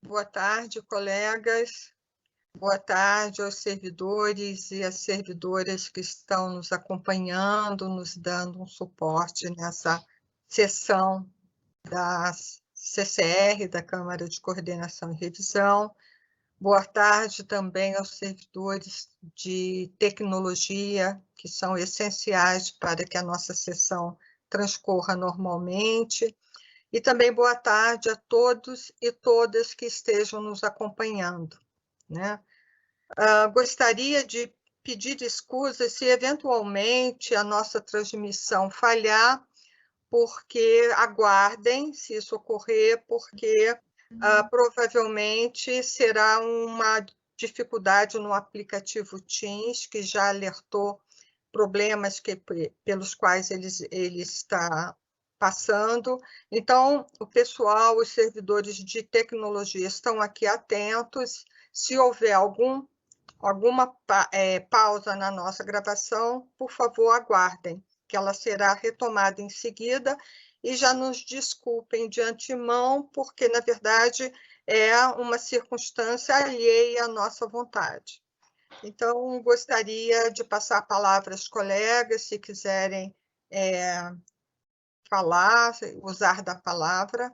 Boa tarde, colegas. Boa tarde aos servidores e às servidoras que estão nos acompanhando, nos dando um suporte nessa sessão da CCR, da Câmara de Coordenação e Revisão. Boa tarde também aos servidores de tecnologia, que são essenciais para que a nossa sessão transcorra normalmente. E também boa tarde a todos e todas que estejam nos acompanhando, né? Gostaria de pedir desculpas se eventualmente a nossa transmissão falhar, porque aguardem se isso ocorrer, porque provavelmente será uma dificuldade no aplicativo Teams, que já alertou problemas pelos quais ele está passando. Então, o pessoal, os servidores de tecnologia estão aqui atentos. Se houver alguma pausa na nossa gravação, por favor, aguardem, que ela será retomada em seguida, e já nos desculpem de antemão, porque, na verdade, é uma circunstância alheia à nossa vontade. Então, gostaria de passar a palavra aos colegas, se quiserem falar, usar da palavra.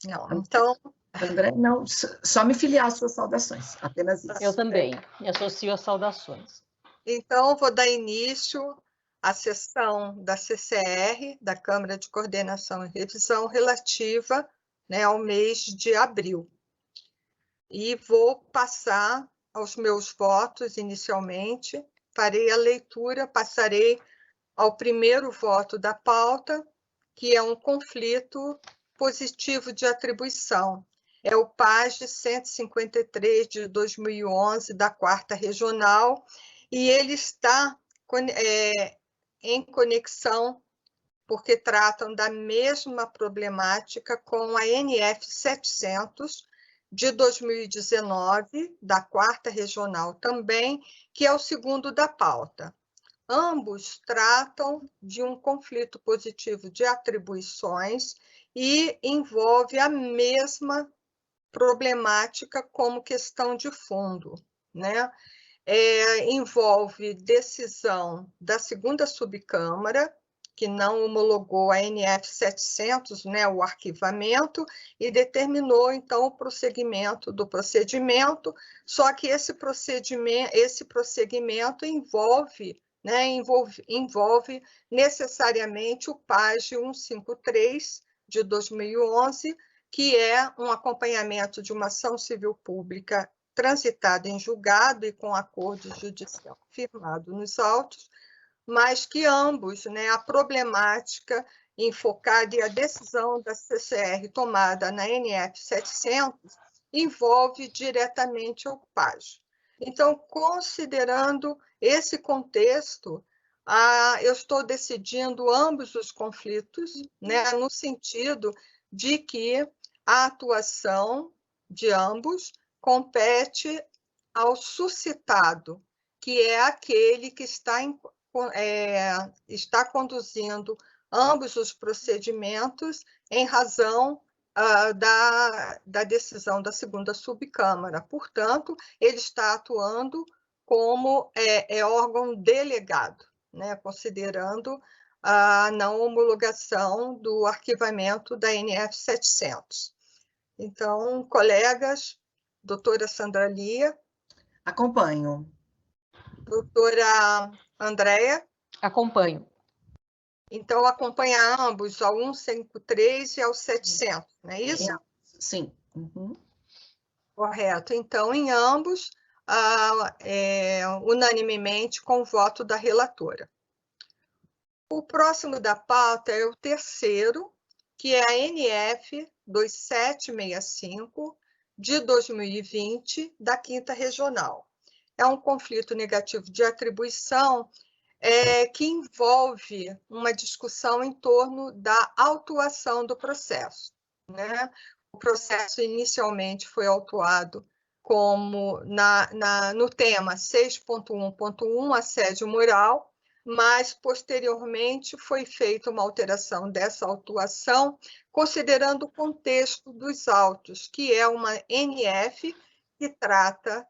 Não, então... André, não, só me filiar às suas saudações, apenas isso. Eu também, me associo às saudações. Então, vou dar início à sessão da CCR, da Câmara de Coordenação e Revisão, relativa, né, ao mês de abril. E vou passar aos meus votos inicialmente, farei a leitura, passarei ao primeiro voto da pauta, que é um conflito positivo de atribuição. É o PAG 153 de 2011, da 4ª Regional, e ele está em conexão, porque tratam da mesma problemática com a NF 700, de 2019, da 4ª Regional também, que é o segundo da pauta. Ambos tratam de um conflito positivo de atribuições e envolve a mesma problemática como questão de fundo, né? Envolve decisão da 2ª Subcâmara, que não homologou a NF 700, né, o arquivamento, e determinou, então, o prosseguimento do procedimento, só que esse prosseguimento envolve necessariamente o PAG 153 de 2011, que é um acompanhamento de uma ação civil pública transitada em julgado e com acordo judicial firmado nos autos, mas que ambos, né, a problemática enfocada e a decisão da CCR tomada na NF 700 envolve diretamente o PAG. Então, considerando esse contexto, eu estou decidindo ambos os conflitos, né, no sentido de que a atuação de ambos compete ao suscitado, que é aquele que está conduzindo ambos os procedimentos em razão da decisão da 2ª Subcâmara. Portanto, ele está atuando como órgão delegado, né, considerando a não homologação do arquivamento da NF 700. Então, colegas, doutora Sandra Lia. Acompanho. Doutora Andréia. Acompanho. Então, acompanha ambos, ao 153 e ao 700, não é isso? Sim. Uhum. Correto. Então, em ambos, unanimemente, com o voto da relatora. O próximo da pauta é o terceiro, que é a NF 2765, de 2020, da 5ª Regional. É um conflito negativo de atribuição que envolve uma discussão em torno da autuação do processo, né? O processo inicialmente foi autuado como no tema 6.1.1, assédio moral, mas posteriormente foi feita uma alteração dessa autuação, considerando o contexto dos autos, que é uma NF que trata,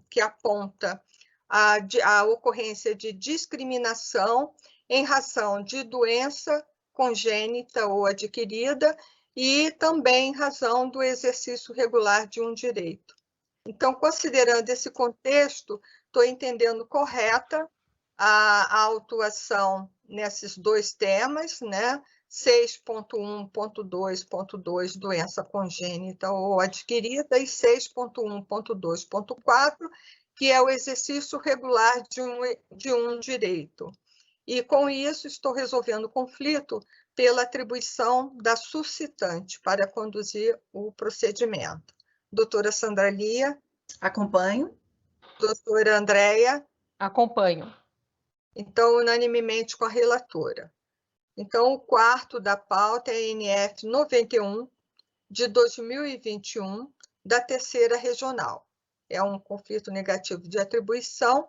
que aponta a ocorrência de discriminação em razão de doença congênita ou adquirida e também em razão do exercício regular de um direito. Então, considerando esse contexto, estou entendendo correta a autuação nesses dois temas, né? 6.1.2.2, doença congênita ou adquirida, e 6.1.2.4, que é o exercício regular de um direito. E, com isso, estou resolvendo o conflito pela atribuição da suscitante para conduzir o procedimento. Doutora Sandra Lia. Acompanho. Doutora Andréia. Acompanho. Então, unanimemente com a relatora. Então, o quarto da pauta é a NF 91, de 2021, da Terceira Regional. É um conflito negativo de atribuição,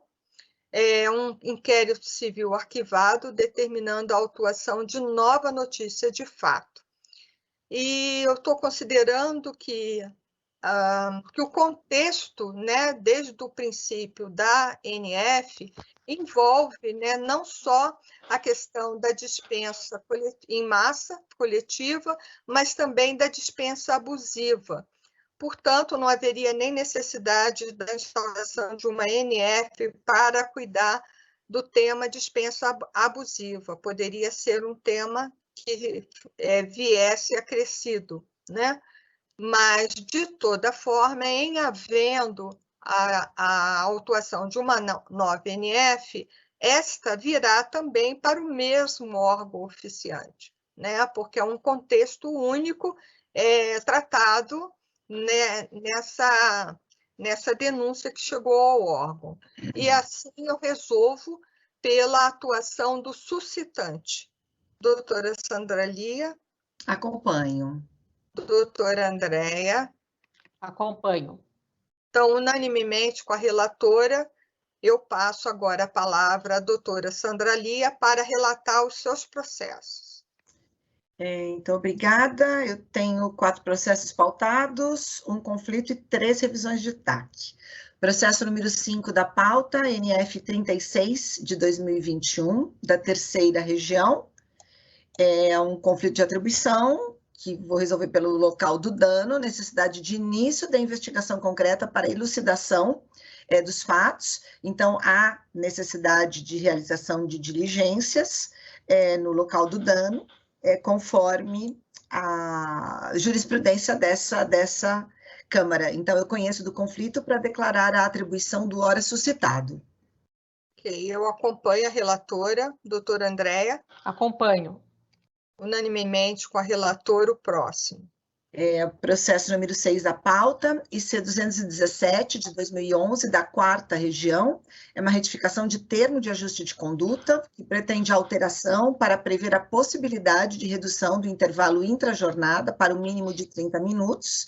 é um inquérito civil arquivado determinando a autuação de nova notícia de fato. E eu estou considerando que o contexto, né, desde o princípio da NF, envolve, né, não só a questão da dispensa em massa coletiva, mas também da dispensa abusiva. Portanto, não haveria nem necessidade da instauração de uma NF para cuidar do tema dispensa abusiva. Poderia ser um tema que viesse acrescido, né? Mas, de toda forma, em havendo a autuação de uma nova NF, esta virá também para o mesmo órgão oficiante, né? Porque é um contexto único tratado, né, nessa denúncia que chegou ao órgão. E assim eu resolvo pela atuação do suscitante. Doutora Sandra Lia. Acompanho. Doutora Andréia. Acompanho. Então, unanimemente com a relatora, eu passo agora a palavra à doutora Sandra Lia para relatar os seus processos. Então, obrigada. Eu tenho 4 processos pautados, um conflito e 3 revisões de TAC. Processo número 5 da pauta, NF 36, de 2021, da Terceira Região. É um conflito de atribuição, que vou resolver pelo local do dano, necessidade de início da investigação concreta para elucidação dos fatos. Então, há necessidade de realização de diligências no local do dano, conforme a jurisprudência dessa Câmara. Então, eu conheço do conflito para declarar a atribuição do ora suscitado. Ok, eu acompanho a relatora, doutora Andréia. Acompanho. Unanimemente com a relatora, o próximo. Processo número 6 da pauta, IC 217, de 2011, da 4ª Região, é uma retificação de termo de ajuste de conduta, que pretende alteração para prever a possibilidade de redução do intervalo intrajornada para o mínimo de 30 minutos.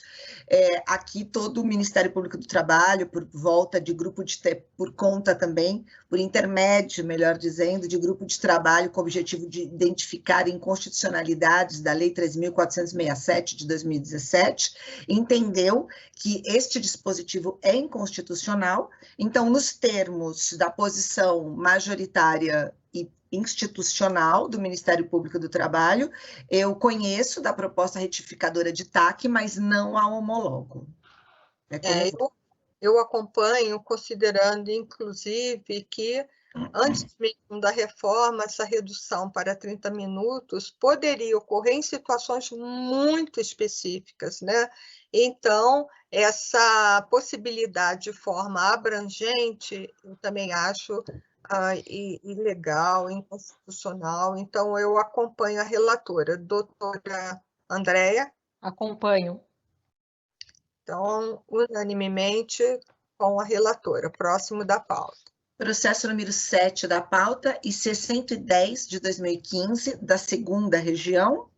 Aqui todo o Ministério Público do Trabalho, por volta de grupo por conta também, por intermédio, melhor dizendo, de grupo de trabalho com o objetivo de identificar inconstitucionalidades da Lei 3.467 de 2017, entendeu que este dispositivo é inconstitucional. Então, nos termos da posição majoritária e institucional do Ministério Público do Trabalho, eu conheço da proposta retificadora de TAC, mas não a homologo. Eu acompanho, considerando, inclusive, que antes mesmo da reforma, essa redução para 30 minutos poderia ocorrer em situações muito específicas, né? Então, essa possibilidade de forma abrangente, eu também acho ilegal, inconstitucional. Então, eu acompanho a relatora. Doutora Andréia? Acompanho. Então, unanimemente com a relatora. Próximo da pauta. Processo número 7 da pauta, IC 110, de 2015, da 2ª Região.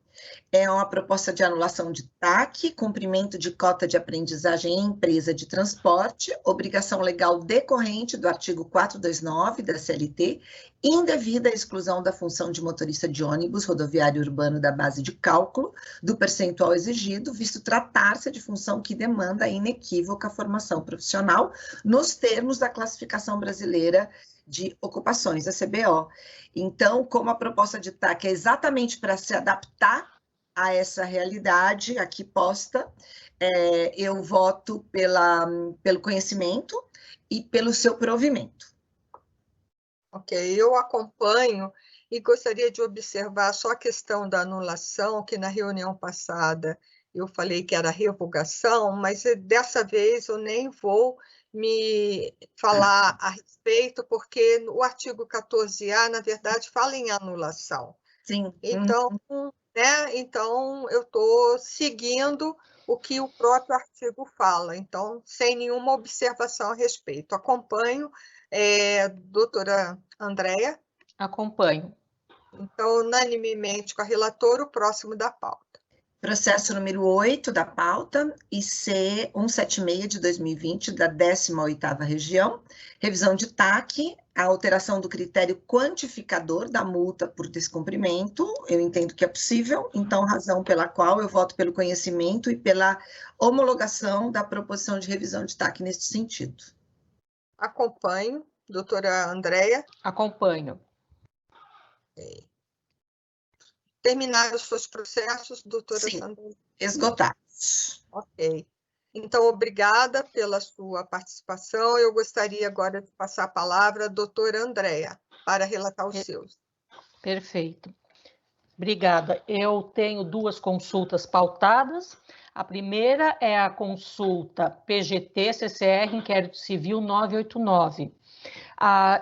É uma proposta de anulação de TAC, cumprimento de cota de aprendizagem em empresa de transporte, obrigação legal decorrente do artigo 429 da CLT, indevida exclusão da função de motorista de ônibus rodoviário urbano da base de cálculo do percentual exigido, visto tratar-se de função que demanda a inequívoca formação profissional nos termos da classificação brasileira de ocupações, a CBO. Então, como a proposta de TAC é exatamente para se adaptar a essa realidade aqui posta, eu voto pelo conhecimento e pelo seu provimento. Ok, eu acompanho e gostaria de observar só a questão da anulação, que na reunião passada eu falei que era revogação, mas dessa vez eu nem vou me falar a respeito, porque o artigo 14A, na verdade, fala em anulação. Sim. Então, então eu estou seguindo o que o próprio artigo fala, então, sem nenhuma observação a respeito. Acompanho, doutora Andréia? Acompanho. Então, unanimemente com a relatora, o próximo da pauta. Processo número 8 da pauta, IC 176 de 2020, da 18ª Região, revisão de TAC, a alteração do critério quantificador da multa por descumprimento, eu entendo que é possível, então razão pela qual eu voto pelo conhecimento e pela homologação da proposição de revisão de TAC neste sentido. Acompanho. Doutora Andréia? Acompanho. Okay. Terminaram os seus processos, doutora Sim, Sandra? esgotados. Ok. Então, obrigada pela sua participação. Eu gostaria agora de passar a palavra à doutora Andréia, para relatar os seus. Perfeito. Obrigada. Eu tenho duas consultas pautadas. A primeira é a consulta PGT-CCR, Inquérito Civil 989.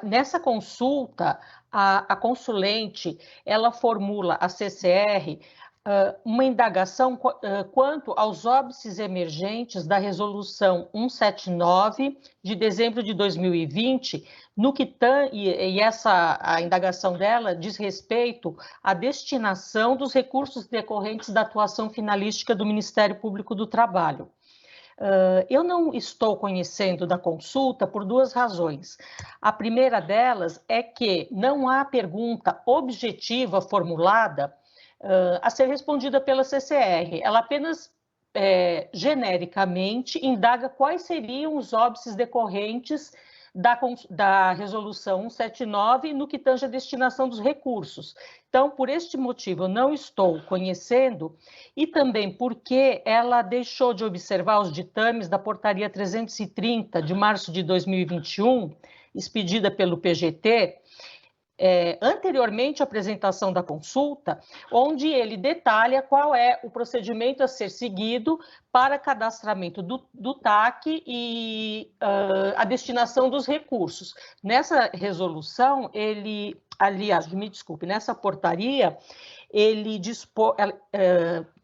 Nessa consulta, a consulente, ela formula a CCR uma indagação quanto aos óbices emergentes da Resolução 179 de dezembro de 2020, a indagação dela diz respeito à destinação dos recursos decorrentes da atuação finalística do Ministério Público do Trabalho. Eu não estou conhecendo da consulta por duas razões. A primeira delas é que não há pergunta objetiva formulada a ser respondida pela CCR. Ela apenas, genericamente, indaga quais seriam os óbices decorrentes da Resolução 179 no que tange a destinação dos recursos. Então, por este motivo, eu não estou conhecendo, e também porque ela deixou de observar os ditames da Portaria 330, de março de 2021, expedida pelo PGT, anteriormente à apresentação da consulta, onde ele detalha qual é o procedimento a ser seguido para cadastramento do TAC e a destinação dos recursos. Nessa resolução, nessa portaria, ele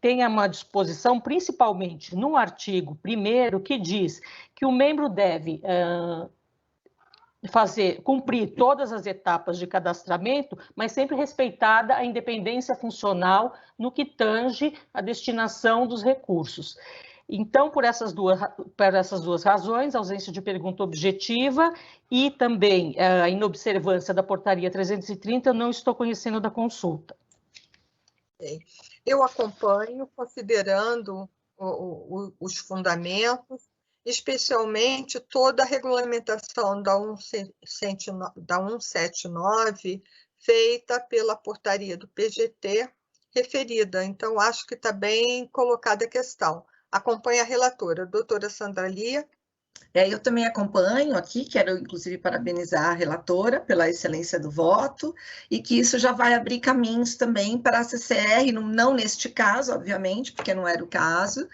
tem uma disposição, principalmente no artigo 1º, que diz que o membro deve cumprir todas as etapas de cadastramento, mas sempre respeitada a independência funcional no que tange a destinação dos recursos. Então, por essas duas razões, a ausência de pergunta objetiva e também a inobservância da portaria 330, eu não estou conhecendo da consulta. Eu acompanho, considerando os fundamentos, especialmente toda a regulamentação da 179 feita pela portaria do PGT referida. Então, acho que está bem colocada a questão. Acompanha a relatora, doutora Sandra Lia. Eu também acompanho aqui, quero inclusive parabenizar a relatora pela excelência do voto, e que isso já vai abrir caminhos também para a CCR, não neste caso, obviamente, porque não era o caso,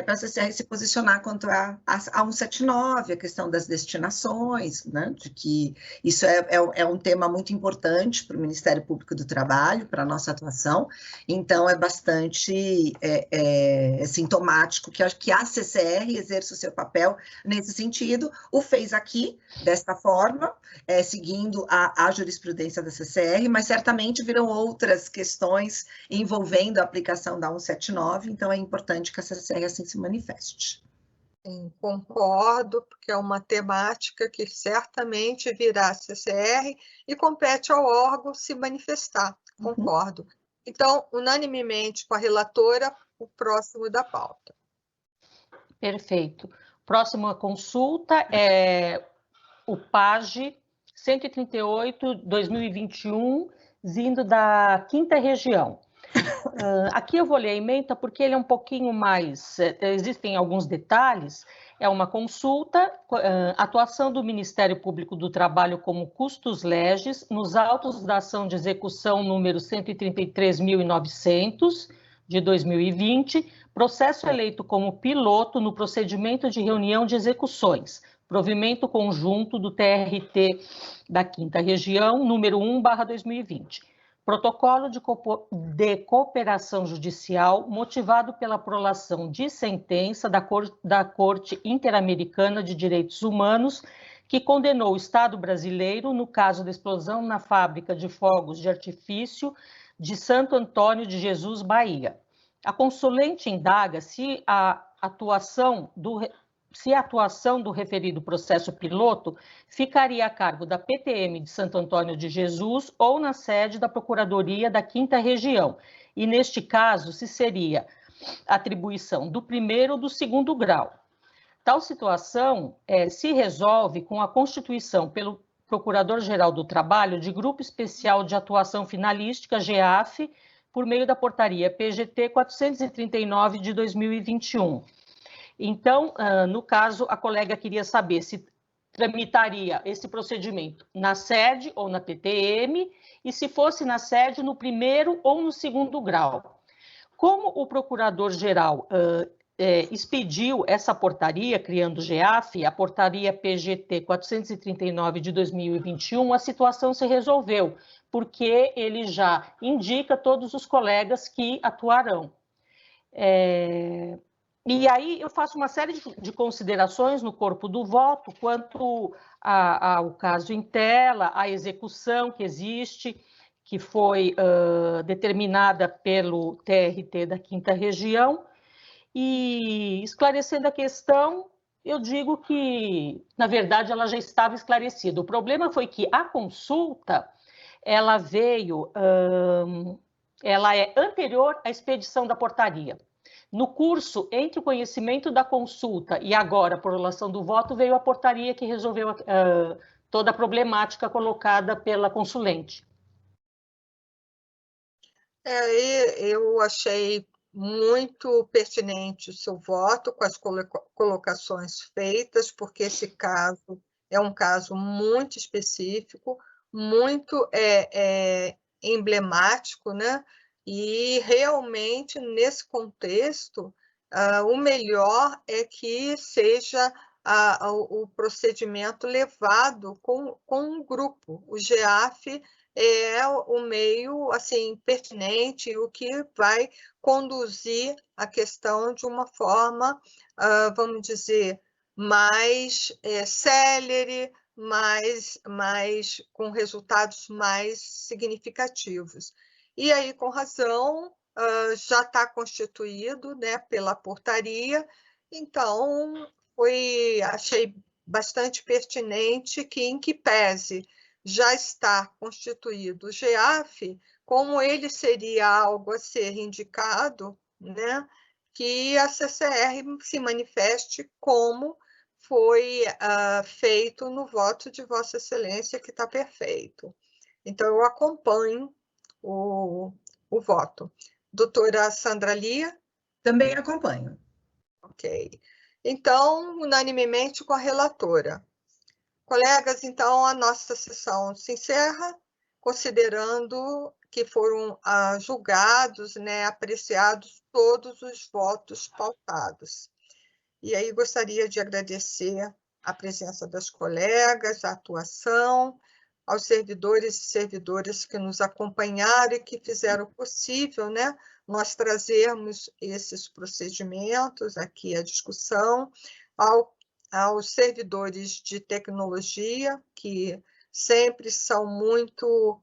para a CCR se posicionar quanto a 179, a questão das destinações, né, de que isso é um tema muito importante para o Ministério Público do Trabalho, para a nossa atuação, então é bastante sintomático que a CCR exerça o seu papel nesse nesse sentido, o fez aqui, desta forma, seguindo a jurisprudência da CCR, mas certamente virão outras questões envolvendo a aplicação da 179, então é importante que a CCR assim se manifeste. Sim, concordo, porque é uma temática que certamente virá a CCR e compete ao órgão se manifestar, concordo. Então, unanimemente com a relatora, o próximo da pauta. Perfeito. Próxima consulta é o PAG 138/2021, vindo da 5ª Região. Aqui eu vou ler a ementa porque ele é um pouquinho mais... existem alguns detalhes. É uma consulta, atuação do Ministério Público do Trabalho como custos legis nos autos da ação de execução número 133.900, de 2020, processo eleito como piloto no procedimento de reunião de execuções, provimento conjunto do TRT da 5ª Região, número 1/2020. Protocolo de cooperação judicial motivado pela prolação de sentença da Corte Interamericana de Direitos Humanos, que condenou o Estado brasileiro no caso da explosão na fábrica de fogos de artifício de Santo Antônio de Jesus, Bahia. A consulente indaga se a atuação do referido processo piloto ficaria a cargo da PTM de Santo Antônio de Jesus ou na sede da Procuradoria da 5ª Região, e neste caso se seria atribuição do 1º ou do 2º grau. Tal situação se resolve com a constituição pelo Procurador-Geral do Trabalho de Grupo Especial de Atuação Finalística, GEAF, por meio da portaria PGT 439 de 2021. Então, no caso, a colega queria saber se tramitaria esse procedimento na sede ou na PTM, e se fosse na sede, no 1º ou no 2º grau. Como o Procurador-Geral expediu essa portaria, criando o GEAF, a portaria PGT 439 de 2021, a situação se resolveu, porque ele já indica todos os colegas que atuarão. E aí eu faço uma série de considerações no corpo do voto quanto ao caso em tela, a execução que existe, que foi determinada pelo TRT da 5ª Região, e esclarecendo a questão, eu digo que, na verdade, ela já estava esclarecida. O problema foi que a consulta, ela veio, ela é anterior à expedição da portaria. No curso, entre o conhecimento da consulta e agora a prolação do voto, veio a portaria que resolveu toda a problemática colocada pela consulente. Eu achei muito pertinente o seu voto, com as colocações feitas, porque esse caso é um caso muito específico, muito emblemático, né? E realmente, nesse contexto, o melhor é que seja o procedimento levado com um grupo. O GEAF é o meio assim pertinente, o que vai conduzir a questão de uma forma, vamos dizer, mais célere, mais com resultados mais significativos. E aí, com razão, já está constituído, né, pela portaria, então achei bastante pertinente que, em que pese já está constituído o GEAF, como ele seria algo a ser indicado, né, que a CCR se manifeste como foi feito no voto de Vossa Excelência, que está perfeito. Então, eu acompanho o voto. Doutora Sandra Lia? Também acompanho. Ok. Então, unanimemente com a relatora. Colegas, então, a nossa sessão se encerra, considerando que foram julgados, né, apreciados todos os votos pautados. E aí gostaria de agradecer a presença das colegas, a atuação, aos servidores e servidoras que nos acompanharam e que fizeram possível, né, nós trazermos esses procedimentos aqui à discussão, ao aos servidores de tecnologia, que sempre são muito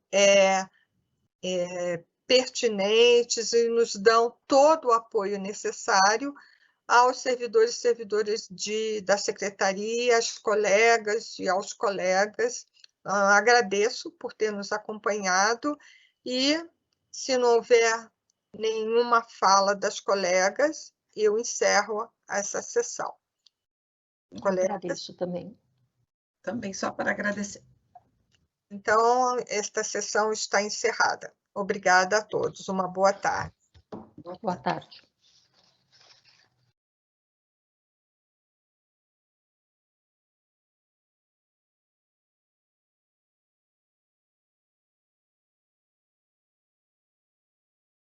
pertinentes e nos dão todo o apoio necessário, aos servidores e servidoras da secretaria, às colegas e aos colegas. Agradeço por ter nos acompanhado e, se não houver nenhuma fala das colegas, eu encerro essa sessão. Agradeço também. Também só para agradecer. Então, esta sessão está encerrada. Obrigada a todos. Uma boa tarde. Boa tarde.